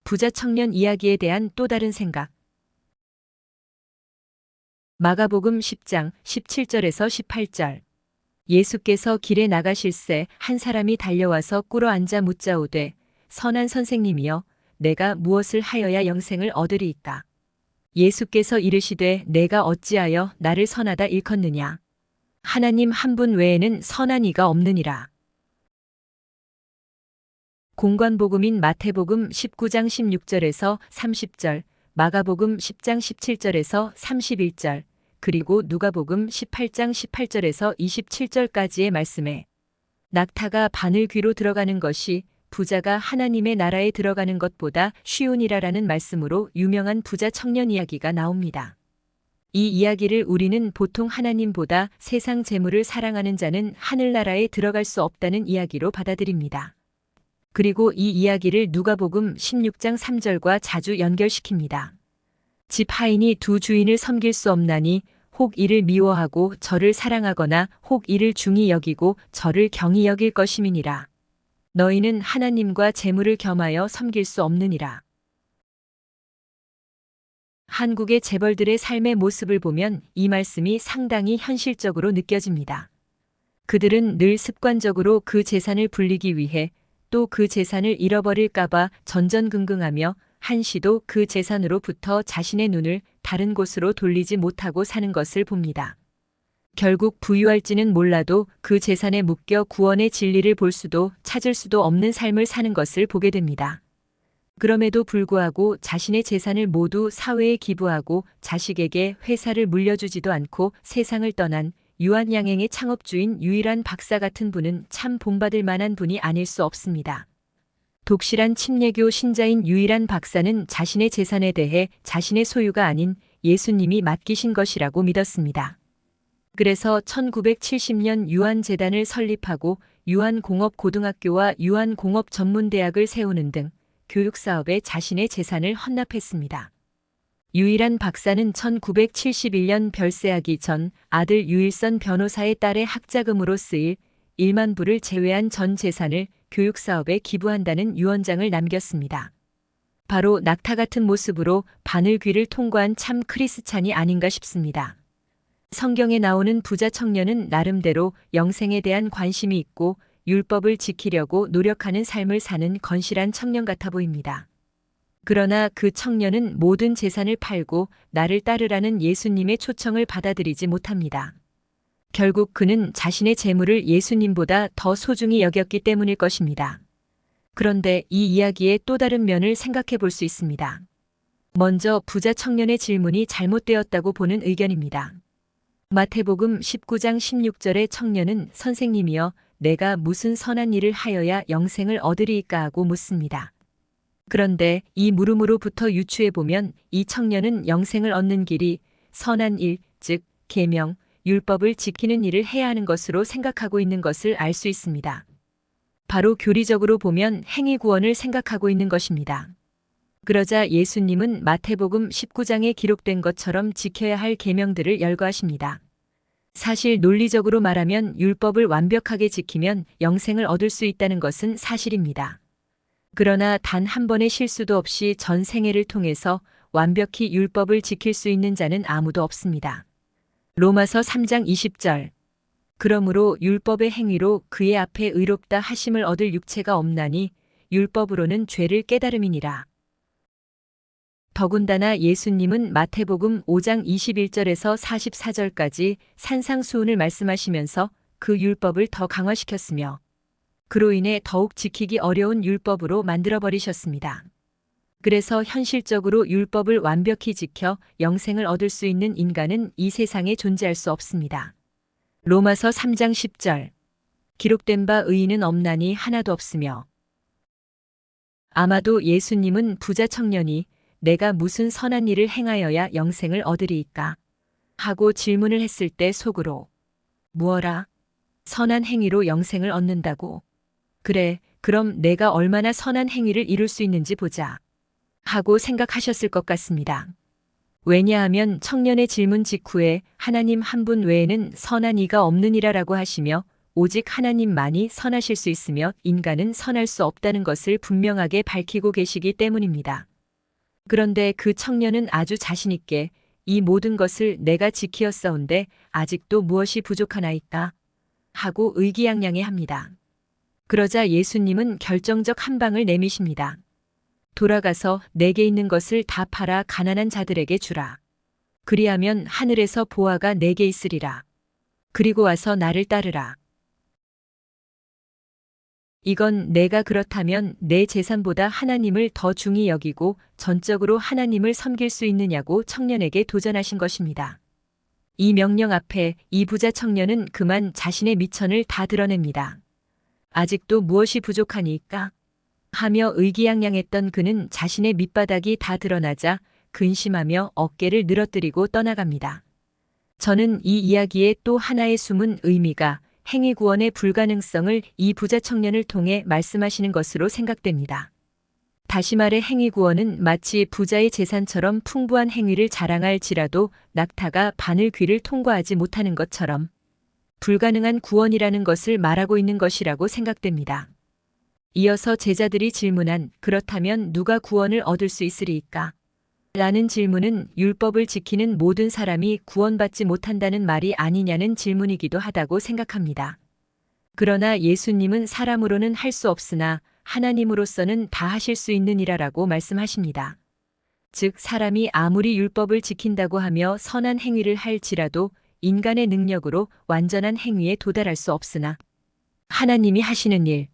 부자 청년 이야기에 대한 또 다른 생각. 마가복음 10장 17절에서 18절. 예수께서 길에 나가실새 한 사람이 달려와서 꿇어 앉아 묻자오되 선한 선생님이여 내가 무엇을 하여야 영생을 얻으리이까. 예수께서 이르시되 내가 어찌하여 나를 선하다 일컫느냐. 하나님 한 분 외에는 선한 이가 없느니라. 공관복음인 마태복음 19장 16절에서 30절, 마가복음 10장 17절에서 31절, 그리고 누가복음 18장 18절에서 27절까지의 말씀에 낙타가 바늘 귀로 들어가는 것이 부자가 하나님의 나라에 들어가는 것보다 쉬우니라라는 말씀으로 유명한 부자 청년 이야기가 나옵니다. 이 이야기를 우리는 보통 하나님보다 세상 재물을 사랑하는 자는 하늘나라에 들어갈 수 없다는 이야기로 받아들입니다. 그리고 이 이야기를 누가복음 16장 3절과 자주 연결시킵니다. 집 하인이 두 주인을 섬길 수 없나니 혹 이를 미워하고 저를 사랑하거나 혹 이를 중히 여기고 저를 경히 여길 것임이니라. 너희는 하나님과 재물을 겸하여 섬길 수 없느니라. 한국의 재벌들의 삶의 모습을 보면 이 말씀이 상당히 현실적으로 느껴집니다. 그들은 늘 습관적으로 그 재산을 불리기 위해 또 그 재산을 잃어버릴까봐 전전긍긍하며 한시도 그 재산으로부터 자신의 눈을 다른 곳으로 돌리지 못하고 사는 것을 봅니다. 결국 부유할지는 몰라도 그 재산에 묶여 구원의 진리를 볼 수도 찾을 수도 없는 삶을 사는 것을 보게 됩니다. 그럼에도 불구하고 자신의 재산을 모두 사회에 기부하고 자식에게 회사를 물려주지도 않고 세상을 떠난 유한양행의 창업주인 유일한 박사 같은 분은 참 본받을 만한 분이 아닐 수 없습니다. 독실한 침례교 신자인 유일한 박사는 자신의 재산에 대해 자신의 소유가 아닌 예수님이 맡기신 것이라고 믿었습니다. 그래서 1970년 유한재단을 설립하고 유한공업고등학교와 유한공업전문대학을 세우는 등 교육사업에 자신의 재산을 헌납했습니다. 유일한 박사는 1971년 별세하기 전 아들 유일선 변호사의 딸의 학자금으로 쓰일 1만 불을 제외한 전 재산을 교육사업에 기부한다는 유언장을 남겼습니다. 바로 낙타 같은 모습으로 바늘귀를 통과한 참 크리스찬이 아닌가 싶습니다. 성경에 나오는 부자 청년은 나름대로 영생에 대한 관심이 있고 율법을 지키려고 노력하는 삶을 사는 건실한 청년 같아 보입니다. 그러나 그 청년은 모든 재산을 팔고 나를 따르라는 예수님의 초청을 받아들이지 못합니다. 결국 그는 자신의 재물을 예수님보다 더 소중히 여겼기 때문일 것입니다. 그런데 이 이야기의 또 다른 면을 생각해 볼 수 있습니다. 먼저 부자 청년의 질문이 잘못되었다고 보는 의견입니다. 마태복음 19장 16절의 청년은 선생님이여 내가 무슨 선한 일을 하여야 영생을 얻으리이까 하고 묻습니다. 그런데 이 물음으로부터 유추해보면 이 청년은 영생을 얻는 길이 선한 일, 즉 계명, 율법을 지키는 일을 해야 하는 것으로 생각하고 있는 것을 알 수 있습니다. 바로 교리적으로 보면 행위 구원을 생각하고 있는 것입니다. 그러자 예수님은 마태복음 19장에 기록된 것처럼 지켜야 할 계명들을 열거하십니다. 사실 논리적으로 말하면 율법을 완벽하게 지키면 영생을 얻을 수 있다는 것은 사실입니다. 그러나 단 한 번의 실수도 없이 전 생애를 통해서 완벽히 율법을 지킬 수 있는 자는 아무도 없습니다. 로마서 3장 20절. 그러므로 율법의 행위로 그의 앞에 의롭다 하심을 얻을 육체가 없나니 율법으로는 죄를 깨달음이니라. 더군다나 예수님은 마태복음 5장 21절에서 44절까지 산상수훈을 말씀하시면서 그 율법을 더 강화시켰으며 그로 인해 더욱 지키기 어려운 율법으로 만들어버리셨습니다. 그래서 현실적으로 율법을 완벽히 지켜 영생을 얻을 수 있는 인간은 이 세상에 존재할 수 없습니다. 로마서 3장 10절. 기록된 바 의인은 없나니 하나도 없으며. 아마도 예수님은 부자 청년이 내가 무슨 선한 일을 행하여야 영생을 얻으리이까 하고 질문을 했을 때 속으로 무어라? 선한 행위로 영생을 얻는다고? 그래, 그럼 내가 얼마나 선한 행위를 이룰 수 있는지 보자. 하고 생각하셨을 것 같습니다. 왜냐하면 청년의 질문 직후에 하나님 한 분 외에는 선한 이가 없느니라라고 하시며 오직 하나님만이 선하실 수 있으며 인간은 선할 수 없다는 것을 분명하게 밝히고 계시기 때문입니다. 그런데 그 청년은 아주 자신 있게 이 모든 것을 내가 지키었사온데 아직도 무엇이 부족하나이까? 하고 의기양양해합니다. 그러자 예수님은 결정적 한 방을 내미십니다. 돌아가서 내게 있는 것을 다 팔아 가난한 자들에게 주라. 그리하면 하늘에서 보화가 내게 있으리라. 그리고 와서 나를 따르라. 이건 내가 그렇다면 내 재산보다 하나님을 더 중히 여기고 전적으로 하나님을 섬길 수 있느냐고 청년에게 도전하신 것입니다. 이 명령 앞에 이 부자 청년은 그만 자신의 미천을 다 드러냅니다. 아직도 무엇이 부족하니까? 하며 의기양양했던 그는 자신의 밑바닥이 다 드러나자 근심하며 어깨를 늘어뜨리고 떠나갑니다. 저는 이 이야기의 또 하나의 숨은 의미가 행위 구원의 불가능성을 이 부자 청년을 통해 말씀하시는 것으로 생각됩니다. 다시 말해 행위 구원은 마치 부자의 재산처럼 풍부한 행위를 자랑할지라도 낙타가 바늘 귀를 통과하지 못하는 것처럼 불가능한 구원이라는 것을 말하고 있는 것이라고 생각됩니다. 이어서 제자들이 질문한 그렇다면 누가 구원을 얻을 수 있으리이까? 라는 질문은 율법을 지키는 모든 사람이 구원받지 못한다는 말이 아니냐는 질문이기도 하다고 생각합니다. 그러나 예수님은 사람으로는 할 수 없으나 하나님으로서는 다 하실 수 있는 이라라고 말씀하십니다. 즉 사람이 아무리 율법을 지킨다고 하며 선한 행위를 할지라도 인간의 능력으로 완전한 행위에 도달할 수 없으나 하나님이 하시는 일,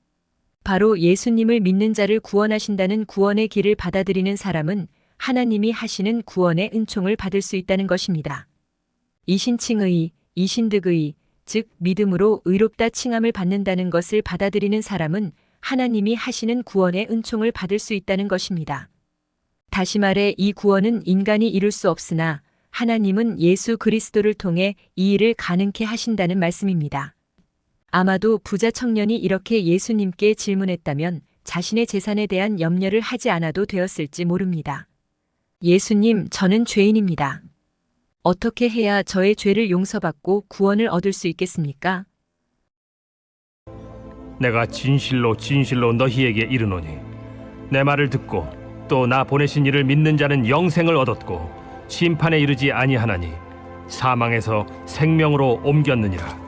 바로 예수님을 믿는 자를 구원하신다는 구원의 길을 받아들이는 사람은 하나님이 하시는 구원의 은총을 받을 수 있다는 것입니다. 이신칭의, 이신득의, 즉 믿음으로 의롭다 칭함을 받는다는 것을 받아들이는 사람은 하나님이 하시는 구원의 은총을 받을 수 있다는 것입니다. 다시 말해 이 구원은 인간이 이룰 수 없으나 하나님은 예수 그리스도를 통해 이 일을 가능케 하신다는 말씀입니다. 아마도 부자 청년이 이렇게 예수님께 질문했다면 자신의 재산에 대한 염려를 하지 않아도 되었을지 모릅니다. 예수님, 저는 죄인입니다. 어떻게 해야 저의 죄를 용서받고 구원을 얻을 수 있겠습니까? 내가 진실로 진실로 너희에게 이르노니 내 말을 듣고 또 나 보내신 이를 믿는 자는 영생을 얻었고 심판에 이르지 아니하나니 사망에서 생명으로 옮겼느니라.